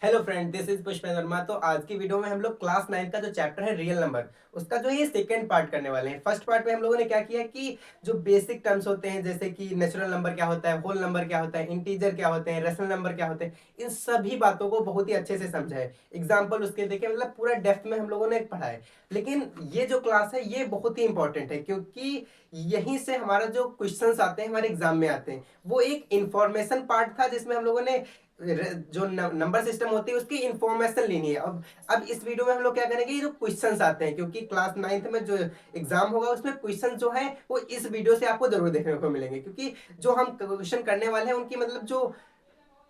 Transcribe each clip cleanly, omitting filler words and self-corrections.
Hello friend, this is Pushpendra Verma. तो आज की वीडियो में हम लोग क्लास 9 का जो चैप्टर है रियल नंबर, उसका जो ये सेकंड पार्ट करने वाले हैं। फर्स्ट पार्ट में हम लोगों ने क्या किया कि जो बेसिक टर्म्स होते हैं, जैसे कि नेचुरल नंबर क्या होता है, होल नंबर क्या होता है, इंटीजर क्या होते हैं, रेशनल नंबर क्या होते हैं, इन सभी बातों को बहुत ही अच्छे से समझा है। एग्जाम्पल उसके देखे, मतलब पूरा डेप्थ में हम लोगों ने पढ़ा है। लेकिन ये जो क्लास है ये बहुत ही इंपॉर्टेंट है, क्योंकि यहीं से हमारा जो क्वेश्चंस आते हैं हमारे एग्जाम में आते हैं। वो एक इंफॉर्मेशन पार्ट था जिसमें हम लोगों ने जो नंबर सिस्टम होती है उसकी इंफॉर्मेशन लेनी है। अब इस वीडियो में हम लोग क्या करेंगे, ये जो क्वेश्चंस आते हैं, क्योंकि क्लास 9th में जो एग्जाम होगा उसमें क्वेश्चन जो है वो इस वीडियो से आपको जरूर देखने को मिलेंगे, क्योंकि जो हम क्वेश्चन करने वाले हैं उनकी मतलब जो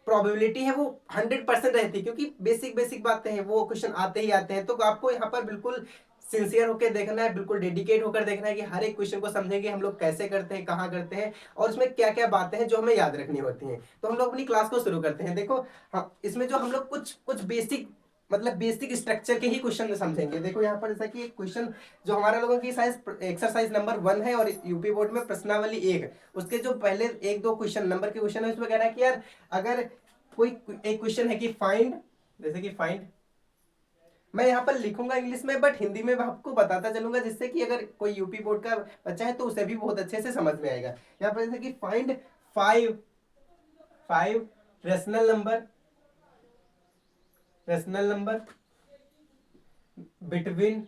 प्रोबेबिलिटी है वो 100% रहती है, क्योंकि बेसिक बेसिक बातें हैं, वो क्वेश्चन आते ही आते हैं। तो आपको यहाँ पर बिल्कुल सिंसियर होकर देखना है, बिल्कुल डेडिकेट होकर देखना है कि हर एक क्वेश्चन को समझेंगे हम लोग कैसे करते हैं, कहाँ करते हैं, और उसमें क्या क्या बातें हैं जो हमें याद रखनी होती हैं। तो हम लोग अपनी क्लास को शुरू करते हैं। देखो, हाँ, इसमें जो हम लोग कुछ कुछ बेसिक मतलब बेसिक स्ट्रक्चर के ही क्वेश्चन समझेंगे। देखो यहाँ पर जैसा कि एक क्वेश्चन जो हमारा लोगों की साइज एक्सरसाइज नंबर 1 है और यूपी बोर्ड में प्रश्नावली 1, उसके जो पहले एक दो क्वेश्चन नंबर के क्वेश्चन है उसमें कह रहा है कि यार अगर कोई एक क्वेश्चन है कि फाइंड, जैसे कि फाइंड, मैं यहाँ पर लिखूंगा इंग्लिश में बट हिंदी में आपको बताता चलूंगा, जिससे कि अगर कोई यूपी बोर्ड का बच्चा है तो उसे भी बहुत अच्छे से समझ में आएगा। यहाँ पर जैसे कि find five five rational number, rational number between,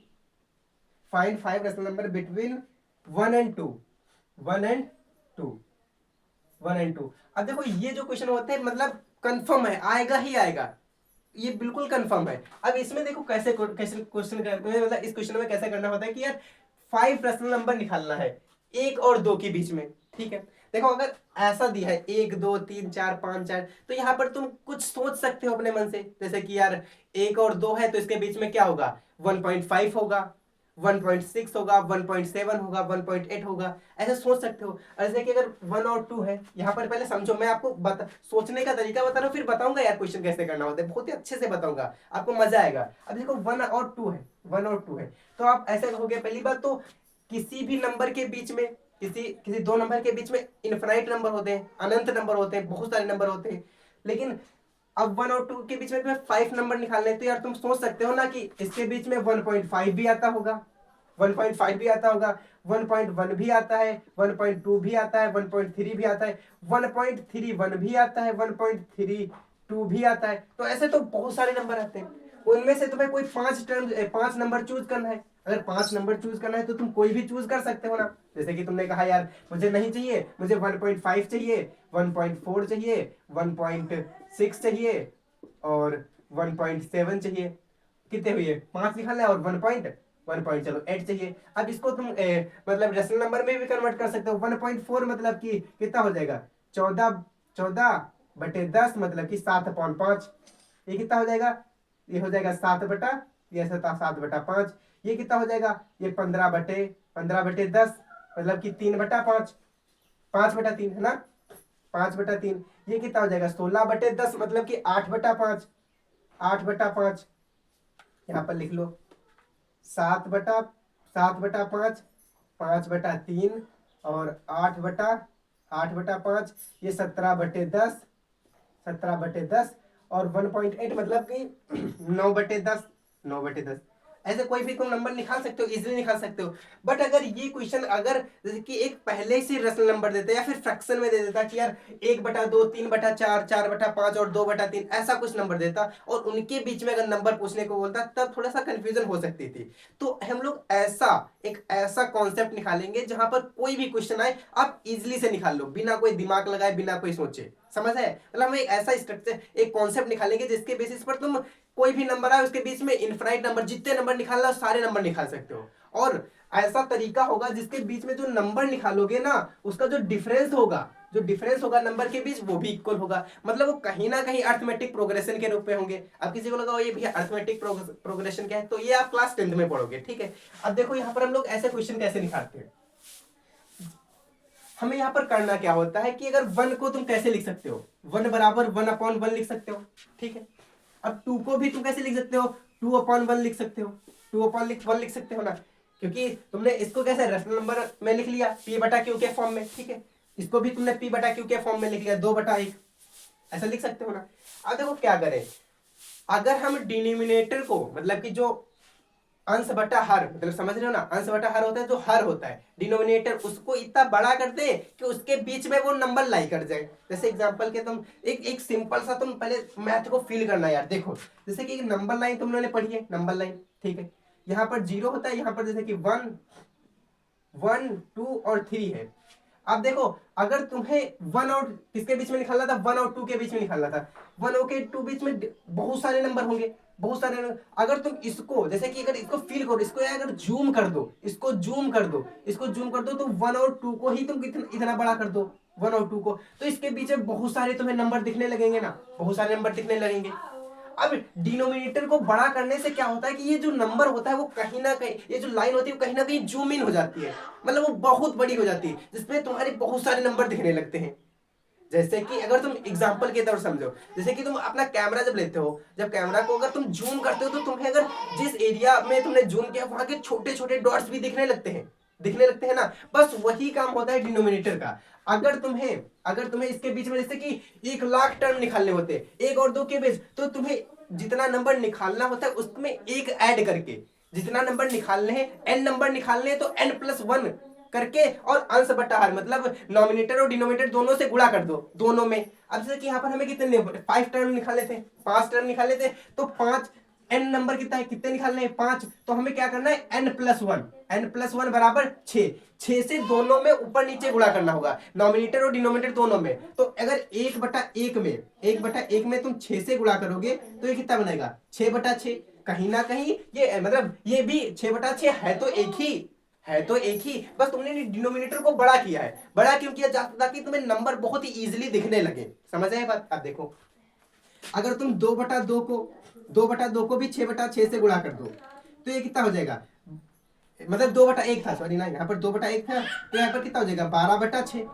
find 5 rational number between 1 and 2, 1 and 2, 1 and 2। अब देखो ये जो क्वेश्चन होते हैं मतलब कंफर्म है, आएगा ही आएगा, ये बिल्कुल कंफर्म है। अब इसमें देखो कैसे कैसे क्वेश्चन मतलब इस क्वेश्चन में कैसे करना होता है कि यार 5 रेशनल नंबर निकालना है 1 और 2 के बीच में। ठीक है, देखो अगर ऐसा दिया है 1 2 3 4 5 4, तो यहाँ पर तुम कुछ सोच सकते हो अपने मन से, जैसे कि यार 1 और 2 है तो इसके बीच में क्या होगा, 1.5 होगा, 1.6 होगा, 1.7 होगा, 1.8 होगा, ऐसे सोच सकते हो। ऐसे कि अगर 1 और 2 है, यहाँ पर पहले समझो, मैं आपको सोचने का तरीका बता रहा हूँ, फिर बताऊंगा यार क्वेश्चन कैसे करना होता है, बहुत ही अच्छे से बताऊंगा, आपको मजा आएगा। अब देखो 1 और 2 है, 1 और 2 है, तो आप ऐसे हो गया। पहली बात तो किसी भी नंबर के बीच में, किसी किसी दो नंबर के बीच में इनफाइनाइट नंबर होते हैं, अनंत नंबर होते हैं, बहुत सारे नंबर होते हैं। लेकिन अब 1 और 2 के बीच में तुम्हें 5 नंबर निकालने, तो यार तुम सोच सकते हो ना कि इसके बीच में 1.5 भी आता होगा, 1.5 भी आता होगा, 1.1 भी आता है, 1.2 भी आता है, 1.3 भी आता है, 1.31 भी आता है, 1.32 भी आता है। तो ऐसे तो बहुत सारे नंबर आते हैं, उनमें से तुम्हें कोई 5 नंबर चूज करना है। अगर 5 नंबर चूज करना है तो तुम कोई भी चूज कर सकते हो ना। जैसे कि तुमने कहा यार मुझे नहीं चाहिए, मुझे 1.5 चाहिए, 1.4 चाहिए, 1.6 चाहिए और 1.7 चाहिए। कितने हुए, 5 निकालना है, और 1 पॉइंट चलो 8 चाहिए। अब इसको तुम मतलब रेशनल नंबर में भी कन्वर्ट कर सकते हो। 1.4 मतलब कि कितना हो जाएगा, 14 14/10, मतलब कि 7/5। ये कितना हो जाएगा, ये हो जाएगा 7 बटा, ये 7/5। ये कितना हो जाएगा, ये 15/10, मतलब कि 3/5, 5/3 है ना, 5/3। ये कितना हो जाएगा 16/10, मतलब कि 8/5, 8/5। यहाँ पर लिख लो 7/5, 5/3 और 8/5, ये 17/10, 17/10 और 1.8 मतलब कि 9/10, 9/10। ऐसे कोई भी तुम नंबर निकाल सकते हो, इजीली निकाल सकते हो। बट अगर ये क्वेश्चन अगर जैसे कि एक पहले से रेशनल नंबर देता या फिर फ्रैक्शन में दे देता कि यार 1/2, 3/4, 4/5 और 2/3, ऐसा कुछ नंबर देता और उनके बीच में अगर नंबर पूछने को बोलता, तब थोड़ा सा कंफ्यूजन हो सकती थी। तो हम लोग एक ऐसा कॉन्सेप्ट निकालेंगे जहां पर कोई भी क्वेश्चन आए आप इजिली से निकाल लो, बिना कोई दिमाग लगाए, बिना कोई सोचे। समझ है, मतलब हम एक ऐसा स्ट्रक्चर, एक कॉन्सेप्ट निकालेंगे जिसके बेसिस पर तुम कोई भी नंबर आए उसके बीच में इनफाइनाइट नंबर, जितने नंबर निकालना हो सारे नंबर निकाल सकते हो। और ऐसा तरीका होगा जिसके बीच में जो नंबर निकालोगे ना, उसका जो डिफरेंस होगा नंबर के बीच, वो भी इक्वल होगा। मतलब वो कहीं ना कहीं अर्थमेटिक प्रोग्रेशन के रूप में होंगे। अब किसी को लगा ये भैया अर्थमेटिक प्रोग्रेशन क्या है, तो ये आप क्लास 10th में पढ़ोगे। ठीक है, अब देखो यहाँ पर हम लोग ऐसे क्वेश्चन कैसे निकालते हैं। हमें यहाँ पर करना क्या होता है कि अगर 1 को तुम कैसे लिख सकते हो, 1 बराबर 1/1 लिख सकते हो। ठीक है, अब 2 को भी तुम कैसे लिख सकते हो, 2/1 लिख सकते हो, 2/1 लिख सकते हो ना, क्योंकि तुमने इसको कैसे रेशनल नंबर में लिख लिया, p/q के फॉर्म में। ठीक है, इसको भी तुमने p/q के फॉर्म में लिख लिया, 2/1, ऐसा लिख सकते हो ना। अब देखो क्या करें, अगर हम डिनोमिनेटर को मतलब कि जो अंश बटा हर, मतलब समझ रहे हो ना, अंश बटा हर होता है, जो हर होता है डिनोमिनेटर, उसको इतना बड़ा कर दे कि उसके बीच में वो नंबर लाई कर जाए। जैसे एग्जांपल के तुम एक एक सिंपल सा, तुम पहले मैथ को फील करना यार। देखो जैसे कि एक नंबर लाइन तुम लोगों ने पढ़ी है, नंबर लाइन, ठीक है, यहाँ पर 0 होता है, यहाँ पर जैसे कि 1 1 2 और 3 है। अब देखो अगर तुम्हें 1 और किसके बीच में निकालना था, 1 और 2 के बीच में निकालना था, 1 और 2 बीच में बहुत सारे नंबर होंगे, बहुत सारे नंबर। अगर तुम इसको जैसे कि अगर इसको फील करो, इसको अगर जूम कर दो, इसको जूम कर दो, इसको जूम कर दो, तो 1 और 2 को ही तुम इतना बड़ा कर दो, 1 और 2 को, तो इसके बीच में बहुत सारे तुम्हें नंबर दिखने लगेंगे ना, बहुत सारे नंबर दिखने लगेंगे। अब डिनोमिनेटर को बड़ा करने से क्या होता है कि ये जो नंबर होता है वो कहीं ना कहीं, ये जो लाइन होती है वो कहीं ना कहीं जूम इन हो जाती है, मतलब वो बहुत बड़ी हो जाती है, जिसमें तुम्हारे बहुत सारे नंबर दिखने लगते हैं। जैसे कि अगर तुम एग्जांपल के तौर समझो, जैसे कि तुम अपना कैमरा जब लेते हो, जब कैमरा को अगर तुम जूम करते हो, तो तुम्हें अगर जिस एरिया में तुमने जूम किया वहां के छोटे छोटे डॉट्स भी दिखने लगते हैं ना, बस वही काम होता है डिनोमिनेटर का। अगर तुम्हें इसके बीच में जैसे कि 1,00,000 टर्म निकालने होते हैं, 1 और 2 के बीच, तो तुम्हें जितना नंबर निकालना होता है उसमें एक ऐड करके, जितना नंबर निकालने हैं, n नंबर निकालने हैं, तो n+1 करके और अंश बटा हर, मतलब नॉमिनेटर और डिनोमिनेटर दोनों से गुणा कर दो, दोनों में। अब जैसे कि यहाँ पर हमें कितने 5 टर्म निकाले थे, 5 टर्म निकाले थे, तो 5 n नंबर कितना है, कितने निकालने हैं, 5, तो हमें क्या करना है, n+1 बराबर 6 से दोनों में ऊपर नीचे गुणा करना होगा, नॉमिनेटर और डिनोमिनेटर दोनों में। तो अगर 1/1 में तुम 6 से गुणा करोगे तो ये कितना बनेगा, 6/6। कहीं ना कहीं ये मतलब ये भी 6/6 है तो एक ही, बस तुमने डिनोमिनेटर को बड़ा किया है। बड़ा क्यों किया, ताकि तुम्हें नंबर बहुत ही इजीली दिखने लगे। समझ आए बात। अब देखो अगर तुम 2/2 को भी 6/6 से गुणा कर दो, तो ये कितना हो जाएगा, मतलब 2/1 था, सॉरी ना, यहाँ पर 2/1 था, तो यहाँ पर कितना हो जाएगा, 12/6,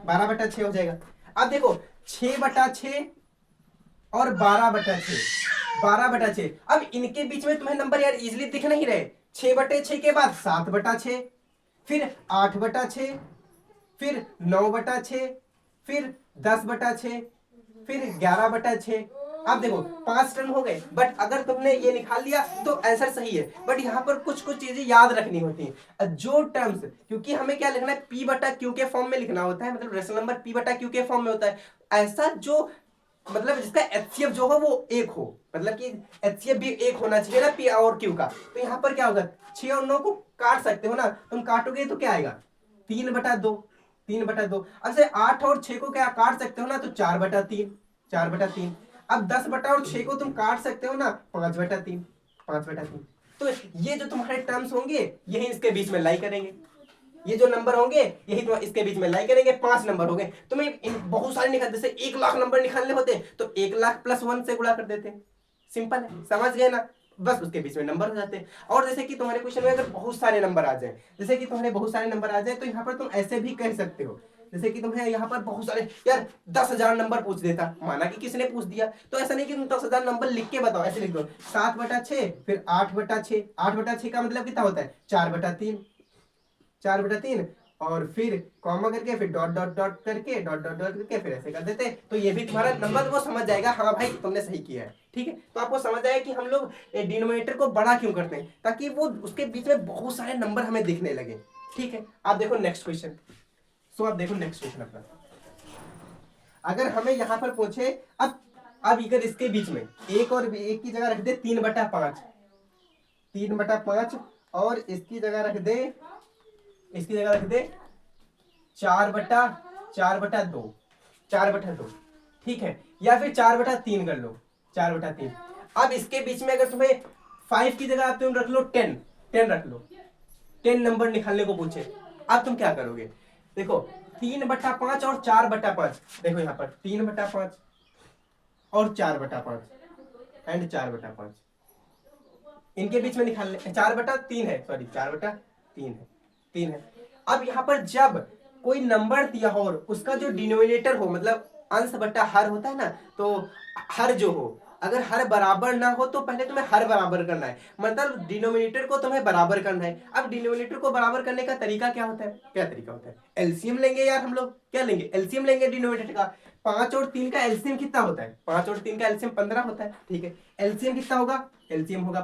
12/6 हो जाएगा। अब देखो 6/6 और 12/6, 12/6, अब इनके बीच में तुम्हें नंबर यार इजिली दिख नहीं रहे। 6/6 के बाद 7/6, फिर 8/6, फिर 9/6, फिर 10/6, फिर 11/6। अब देखो 5 टर्म हो गए, बट अगर तुमने ये निकाल लिया तो आंसर सही है, बट यहाँ पर कुछ कुछ चीजें याद रखनी होती हैं, जो टर्म्स, क्योंकि हमें क्या लिखना है, p/q के फॉर्म में लिखना होता है, मतलब रेशनल नंबर p/q के फॉर्म में होता है। ऐसा जो मतलब जिसका HCF जो हो वो 1 हो, मतलब कि HCF भी 1 होना चाहिए ना p और q का। तो यहाँ पर क्या होगा, 6 और 9 को काट सकते हो ना, तुम काटोगे तो क्या आएगा, 3/2, 3/2। अब से 8 और 6 को क्या काट सकते हो ना, तो 4/3, 4/3। अब 10/6 को तुम काट सकते हो ना, 5/3, 5/3। तो ये जो तुम्हारे टर्म्स होंगे यही इसके बीच में लाई करेंगे, ये जो नंबर होंगे यही तो इसके बीच में लाई करेंगे। 5 नंबर हो गए, तुम्हें बहुत सारे निकाल, जैसे 1,00,000 नंबर निकालने होते तो 1,00,000 + 1 से गुणा कर देते, सिंपल है, समझ गए ना, बस उसके बीच में नंबर हो जाते हैं। और जैसे कि तुम्हारे क्वेश्चन में अगर बहुत सारे नंबर आ जाए, जैसे कि तुम्हारे बहुत सारे नंबर आ जाए, तो यहाँ पर तुम ऐसे भी कह सकते हो, जैसे कि तुम्हें यहाँ पर बहुत सारे यार 10,000 नंबर पूछ देता, माना कि किसने पूछ दिया, तो ऐसा नहीं कि तुम 10,000 नंबर लिख के बताओ, ऐसे लिख दो 7/6, फिर 8/6, 8/6 का मतलब कितना होता है, 4/3, 4/3, और फिर कॉमा करके, फिर डॉट डॉट डॉट करके, डॉट डॉट डॉट करके, फिर ऐसे कर देते, तो ये भी तुम्हारा नंबर वो समझ जाएगा, हाँ भाई तुमने सही किया है। ठीक है, तो आपको समझ आया कि हम लोग डिनोमिनेटर को बड़ा क्यों करते हैं, ताकि वो उसके बीच में बहुत सारे नंबर हमें दिखने लगे। ठीक है, आप देखो नेक्स्ट क्वेश्चन। आप देखो नेक्स्ट क्वेश्चन अपना, अगर हमें यहाँ पर पूछे, अब इधर इसके बीच में एक और एक की जगह रख दे 3/5, 3/5, और इसकी जगह रख दे 4/2, 4/2, ठीक है, या फिर 4/3 कर लो, 4/3। अब इसके बीच में अगर तुम्हें 5 की जगह तुम रख लो 10, 10 रख लो, 10 नंबर निकालने को पूछे, अब तुम क्या करोगे, देखो 3/5 और 4/5, देखो यहाँ पर 3/5 और 4/5 एंड 4/5, इनके बीच में निकालने, 4/3 है, सॉरी 4/3 है, 3 है। अब यहाँ पर जब कोई नंबर दिया हो और उसका जो डिनोमिनेटर हो, मतलब अंश बटा हर होता है ना, तो हर जो हो, अगर हर बराबर ना हो तो पहले तुम्हें हर बराबर करना है, मतलब डिनोमिनेटर को तुम्हें बराबर करना है। अब डिनोमिनेटर को बराबर करने का तरीका क्या होता है, क्या तरीका होता है, एलसीएम लेंगे यार, हम लोग क्या लेंगे, एलसीएम लेंगे डिनोमिनेटर का। 5 और 3 का एलसीएम कितना होता है? 5 और 3 का एलसीएम 15 होता है, ठीक है। एलसीएम कितना होगा? एलसीएम होगा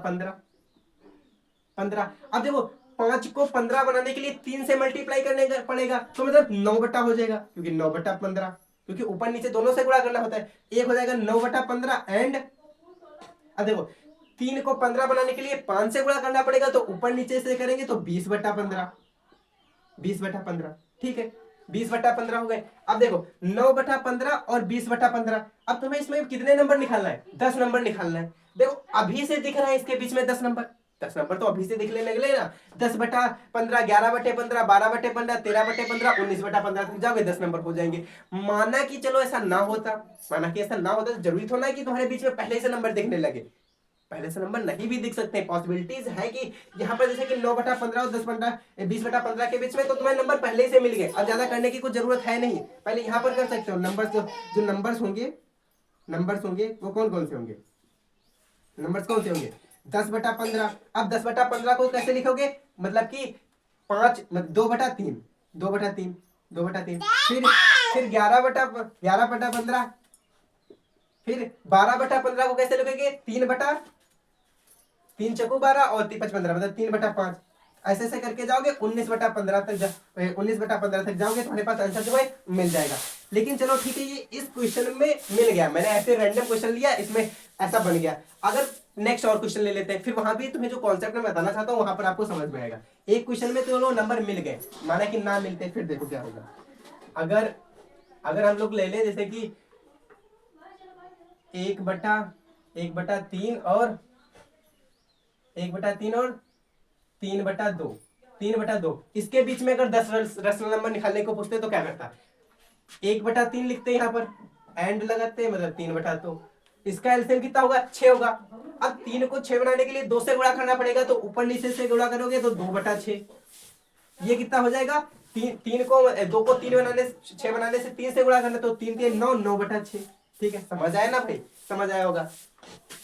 15। अब देखो 5 को 15 बनाने के लिए 3 से मल्टीप्लाई करने का पड़ेगा, तो मतलब 9 बटा हो जाएगा, क्योंकि 9 बटा 15, क्योंकि ऊपर नीचे दोनों से गुणा करना होता है। एक हो जाएगा 9 बटा 15 एंड अब देखो 3 को 15 बनाने के लिए 5 से गुणा करना पड़ेगा, तो ऊपर नीचे से करेंगे तो 20 बटा 15, 20 बटा 15, ठीक है। 20 बटा 15 हो गए। अब देखो 9 बटा 15 और 20 बटा 15, अब तुम्हें इसमें कितने नंबर निकालना है? 10 नंबर निकालना है। देखो अभी से दिख रहा है इसके बीच में 10 नंबर, 10 नंबर तो अभी से दिखने लगे ना। 10 बटा 15, 11 बटे 15, 12 बटे 15, 13 बटे 15, 19 बटा 15 तक जाओगे 10 नंबर हो जाएंगे। माना कि चलो ऐसा ना होता, माना कि ऐसा ना होता तो जरूरी थोड़ा है कि तुम्हारे बीच में पहले से नंबर दिखने लगे, पहले से नंबर नहीं भी दिख सकते हैं। पॉसिबिलिटीज है कि यहाँ पर जैसे कि 9 बटा 15 और 20 बटा 15 के बीच में तो तुम्हें नंबर पहले ही से मिल गए, अब ज्यादा करने की कुछ जरूरत है नहीं, पहले यहाँ पर कर सकते हो। नंबर्स जो नंबर्स होंगे वो कौन कौन से होंगे? नंबर्स कौन से होंगे? 10 बटा 15। अब 10 बटा 15 को कैसे लिखोगे? मतलब कि 2 बटा 3, 2 बटा 3, 2 बटा 3, फिर 11 बटा 15, फिर 12 बटा 15 को कैसे लिखोगे? 3 बटा 3 चकू 12 और 5 15, मतलब 3 बटा 5, ऐसे ऐसे करके जाओगे 19 बटा 15 तक 19 बटा 15 तक जाओगे, तुम्हारे पास आंसर जो है मिल जाएगा। लेकिन चलो ठीक है, ये इस क्वेश्चन में मिल गया, मैंने ऐसे रैंडम क्वेश्चन लिया, इसमें ऐसा बन गया। अगर नेक्स्ट और क्वेश्चन ले लेते हैं, फिर वहां भी तुम्हें जो कॉन्सेप्ट मैं बताना चाहता हूँ वहां पर आपको समझ में आएगा। एक क्वेश्चन में तो नंबर मिल गए, माना कि ना मिलते, फिर देखो क्या होगा। अगर हम लोग ले लें जैसे कि 1 बटा 3 और 3 बटा 2, 3 बटा 2, इसके बीच में अगर 10 रैशनल नंबर निकालने को पूछते तो क्या करता? 1 बटा 3 लिखते हैं यहाँ पर, एंड लगाते, मतलब 3 बटा 2, इसका एलसीएम कितना होगा? 6 होगा। अब 3 को 6 बनाने के लिए 2 से गुणा करना पड़ेगा, तो ऊपर नीचे से गुणा करोगे तो 2 बटा 6, ये कितना हो जाएगा? 2 को 3 बनाने 6 बनाने से 3 से गुणा करना, तो 3 3 9, 9 बटा 6, ठीक है। समझ आया ना भाई? समझ आया होगा।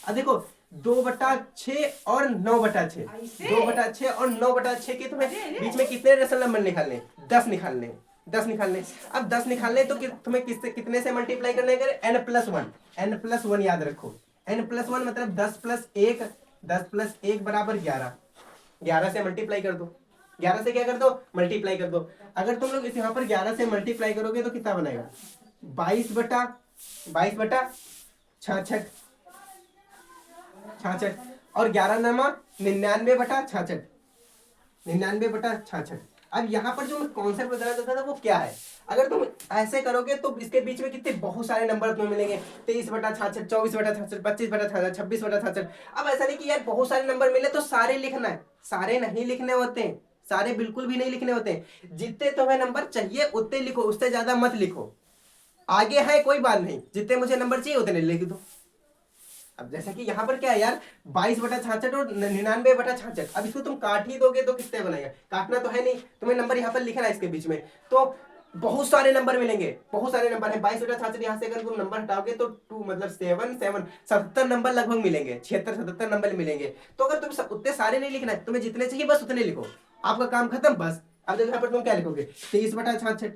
अब देखो 2 बटा 6 और 9 बटा 6, 2 बटा 6 और 9 बटा 6 के तुम्हें बीच में कितने रेशनल नंबर निकालने? 10 निकालने, 10 निकालने। अब 10 निकालने तो तुम्हें कितने से मल्टीप्लाई करने हैं? n+1 याद रखो। n+1 मतलब 10 प्लस 1 बराबर 11, 11 से मल्टीप्लाई कर दो, 11 से क्या कर दो? मल्टीप्लाई कर दो। अगर तुम लोग इस यहाँ पर 11 से मल्टीप्लाई करोगे तो कितना बनेगा? 22 बटा 66, और 11 नामा 99 बटा 66, 99 बटा 66। अब यहाँ पर जो मैं कॉन्सेप्ट बताना चाहता था वो क्या है? अगर तुम ऐसे करोगे तो इसके बीच में कितने बहुत सारे नंबर तुम्हें मिलेंगे, 23 बटा 66, 24 बटा 66, 25 बटा 66, 26 बटा 66। अब ऐसा नहीं कि यार बहुत सारे नंबर मिले तो सारे लिखना है, सारे नहीं लिखने होते हैं, सारे बिल्कुल भी नहीं लिखने होते हैं। जितने तुम्हें नंबर चाहिए उतने लिखो, उससे ज्यादा मत लिखो। आगे है कोई बात नहीं, जितने मुझे नंबर चाहिए उतने लिख दो। अब जैसा कि यहाँ पर क्या है यार, 22 बटा 66 और 99 बटा 66, अब इसको तुम काट ही दोगे तो कितने बनेगा? काटना तो है नहीं, तुम्हें नंबर यहाँ पर लिखना है इसके बीच में, तो बहुत सारे नंबर मिलेंगे, बहुत सारे नंबर है। 22 बटा 66 यहाँ से अगर तुम नंबर हटाओगे तो 2 मतलब 77 नंबर लगभग मिलेंगे, 76-77 नंबर मिलेंगे। तो अगर तुम उतने सारे नहीं लिखना है, तुम्हें जितने चाहिए बस उतने लिखो, आपका काम खत्म बस। अब देखो यहाँ पर तुम क्या लिखोगे? 23 बटा 66,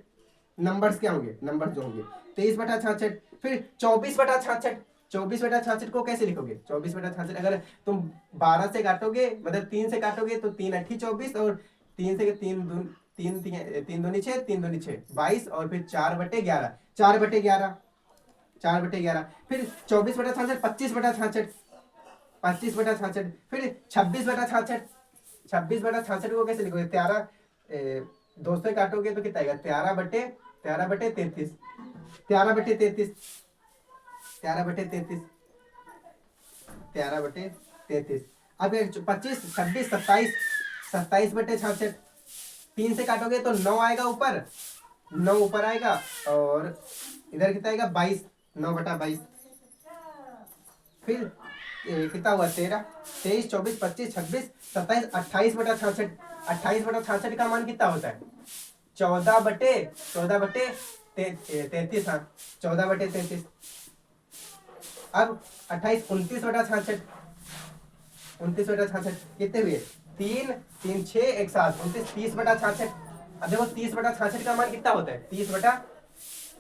नंबर्स क्या होंगे? नंबर जो होंगे 23 बटा 66, फिर 24 बटा 66, 24 बटा 66 को कैसे लिखोगे? 24 बटा 66 अगर तुम 12 से काटोगे, मतलब 3 से काटोगे तो 3 8 24, और 3 से 3 दूनी 6, 3 दूनी 6, 22, और फिर 4 बटे 11, 4 बटे 11, 4 बटे 11, फिर 24 बटा 66, 25 बटा 66, 25 बटा 66, फिर 26 बटा 66, 26 बटा 66 को कैसे लिखोगे? 13 2 से काटोगे तो कितना आएगा? 13 बटे 33, 13 बटे 33, 13 बटे 33, 13 बटे 33। अब 25 26 27, 27 बटे 66, 3 से काटोगे तो 9 आएगा ऊपर, 9 ऊपर आएगा, और इधर कितना आएगा? 22, 9 बटा 22, फिर कितना हुआ? 13, 23, 24, 25, 26, 27, 28 बटा 66, 28 बटा 66 का मान कितना होता है? 14 बटे 33, हाँ 14 बटे 33। अब 28, 29 बटा 66, 29 बटा 66 कितने हुए? 3 3 6 1 7, 29, 30 बटा 66। अब देखो 30 बटा 66 का मान कितना होता है? 30 बटा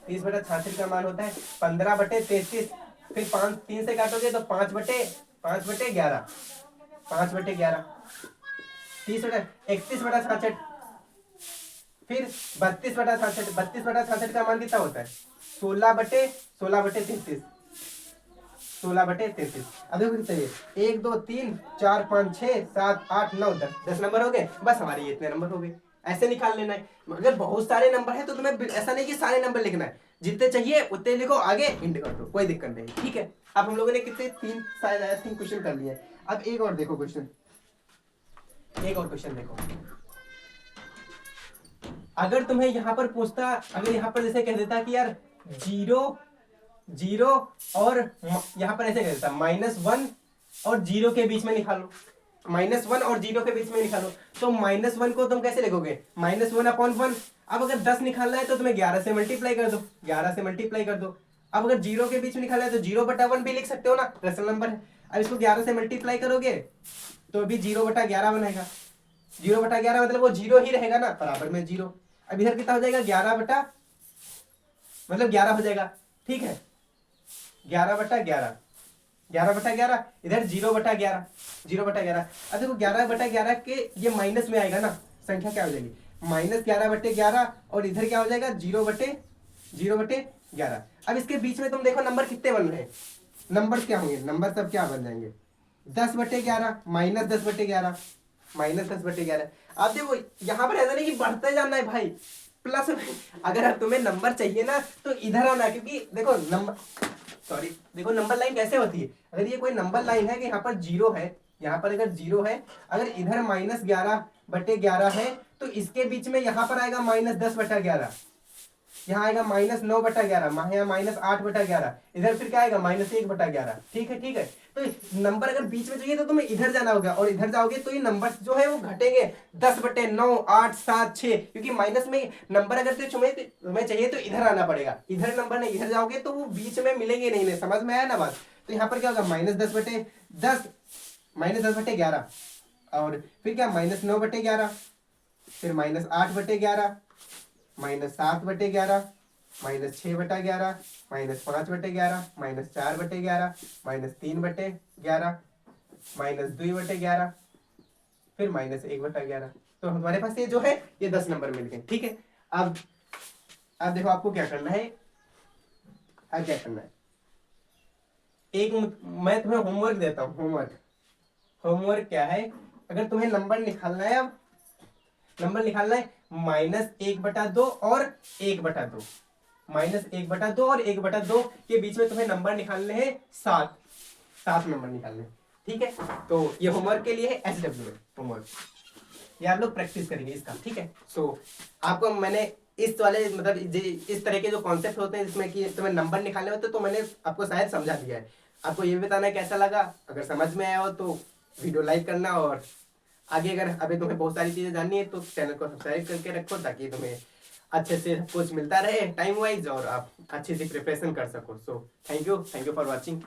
30/66 का मान होता है 15/33। फिर 3 से काटोगे तो 5/11, 5/11। 31/66। फिर 32/66, 32/66 का मान कितना होता है 16/33, 16/33। अब देखो कितने ये 1 2 3 4 5 6 7 8 9 10 नंबर हो गए। बस हमारे ये इतने नंबर हो गए, ऐसे निकाल लेना है। अगर बहुत सारे नंबर है तो तुम्हें ऐसा नहीं कि सारे नंबर लिखना है, जितने चाहिए उतने लिखो, आगे इंड कर दो, कोई दिक्कत नहीं, ठीक है। अब हम लोगों ने कितने 3 शायद आया 3 क्वेश्चन कर लिए। अब एक और देखो क्वेश्चन, एक और क्वेश्चन देखो। अगर तुम्हें यहाँ पर पूछता, अगर यहाँ पर जैसे कह देता कि यार 0 और यहाँ पर ऐसे कह देता -1 और 0 के बीच में निकालो, -1 और 0 के बीच में निकालो, तो -1 को तुम कैसे लिखोगे -1/1। अब अगर 10 निकालना है तो तुम्हें 11 से मल्टीप्लाई कर दो, 11 से मल्टीप्लाई कर दो। अब अगर 0 के बीच में निकालना है तो 0/1 भी लिख सकते हो ना, रेशनल नंबर है। अब इसको 11 से मल्टीप्लाई करोगे तो अभी 0/11 बनेगा। 0/11 मतलब वो 0 ही रहेगा ना, बराबर में 0। अब इधर कितना हो जाएगा 11 हो जाएगा, ठीक है। 11/11, 11/11, इधर 0/11, 0/11। अब देखो 11/11 के ये माइनस में आएगा ना, संख्या क्या हो जाएगी -11/11, और इधर क्या हो जाएगा 0/11। अब इसके बीच में तुम देखो नंबर कितने बन रहे हैं, नंबर क्या होंगे, नंबर सब क्या बन जाएंगे 10/11, -10/11, -10/11। अब देखो यहाँ पर ऐसा नहीं कि बढ़ते जाना है भाई, प्लस अगर तुम्हें नंबर चाहिए ना तो इधर आना, क्योंकि देखो देखो नंबर लाइन कैसे होती है। अगर ये कोई नंबर लाइन है कि यहाँ पर 0 है, यहाँ पर अगर 0 है, अगर इधर -11/11 है तो इसके बीच में यहाँ पर आएगा -10/11, यहाँ आएगा -9/11, यहाँ -8/11, इधर फिर क्या आएगा -1/11, ठीक है, ठीक है। तो नंबर अगर बीच में चाहिए तो तुम्हें इधर जाना होगा, और इधर जाओगे तो ये नंबर जो है वो घटेंगे 10/9 8 7 6, क्योंकि माइनस में नंबर अगर तुम्हें चाहिए तो इधर आना पड़ेगा, इधर नंबर नहीं, इधर जाओगे तो वो बीच में मिलेंगे नहीं, समझ में आया ना बात। तो यहाँ पर क्या होगा -10/10, -10/11, और फिर क्या -9/11, फिर -8/11, -7/11, -6/11, -5/11, -4/11, -3/11, -2/11, फिर -1/11। तो हमारे पास ये जो है ये 10 नंबर मिल गए, ठीक है। अब देखो आपको क्या करना है, अब क्या करना है, एक मैं तुम्हें होमवर्क देता हूँ। होमवर्क क्या है, अगर तुम्हें नंबर निकालना है, अब नंबर निकालना है -1/2 और 1/2, -1/2 और 1/2 के बीच में तुम्हें नंबर निकालने हैं 7 नंबर निकालने हैं, ठीक है। तो ये होमवर्क के लिए है, SW होमवर्क, ये आप लोग प्रैक्टिस करेंगे इसका, ठीक है। सो आपको मैंने इस वाले मतलब इस तरह के जो कॉन्सेप्ट होते हैं जिसमें कि तुम्हें नंबर निकालने होते तो मैंने आपको शायद समझा दिया है। आपको ये भी बताना है कैसा लगा, अगर समझ में आया हो तो वीडियो लाइक करना, और आगे अगर अभी तुम्हें बहुत सारी चीजें जाननी है तो चैनल को सब्सक्राइब करके रखो, ताकि तुम्हें अच्छे से कुछ मिलता रहे टाइम वाइज, और आप अच्छे से प्रिपरेशन कर सको। So thank you for watching.